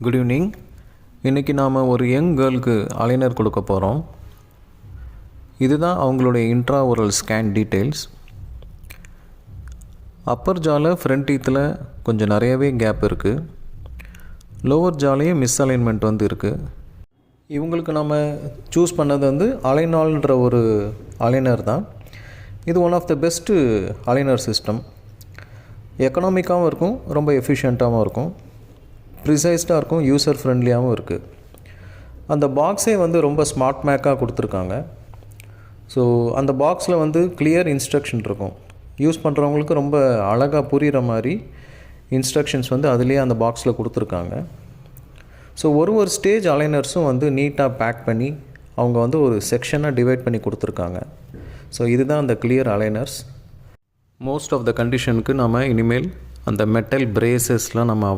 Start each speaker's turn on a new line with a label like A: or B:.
A: Good evening. இன்றைக்கி நாம் ஒரு யங் கேர்ளுக்கு அலைனர் கொடுக்க போகிறோம். இதுதான் அவங்களுடைய இன்ட்ராஓரல் ஸ்கேன் டீட்டெயில்ஸ். அப்பர் ஜாவில் ஃப்ரண்ட் டீத்தில் கொஞ்சம் நிறையவே கேப் இருக்குது. லோவர் ஜாலையும் மிஸ்அலைன்மெண்ட் இருக்குது. இவங்களுக்கு நம்ம சூஸ் பண்ணது அலைனால்ன்ற ஒரு அலைனர் தான். இது one of the best aligner system. எக்கனாமிக்காகவும் இருக்கும், ரொம்ப எஃபிஷியண்ட்டாகவும் இருக்கும், ப்ரிசைஸ்டாக இருக்கும், யூசர் ஃப்ரெண்ட்லியாகவும் இருக்குது. அந்த பாக்ஸே ரொம்ப ஸ்மார்ட் மேக்காக கொடுத்துருக்காங்க. ஸோ அந்த பாக்ஸில் கிளியர் இன்ஸ்ட்ரக்ஷன் இருக்கும். யூஸ் பண்ணுறவங்களுக்கு ரொம்ப அழகாக புரிகிற மாதிரி இன்ஸ்ட்ரக்ஷன்ஸ் அதுலேயே அந்த பாக்ஸில் கொடுத்துருக்காங்க. ஸோ ஒரு ஸ்டேஜ் அலைனர்ஸும் நீட்டாக பேக் பண்ணி அவங்க ஒரு செக்ஷனாக டிவைட் பண்ணி கொடுத்துருக்காங்க. ஸோ இதுதான் அந்த clear aligners. Most of the கண்டிஷனுக்கு நம்ம இனிமேல் அந்த மெட்டல் பிரேசஸ்லாம் நம்ம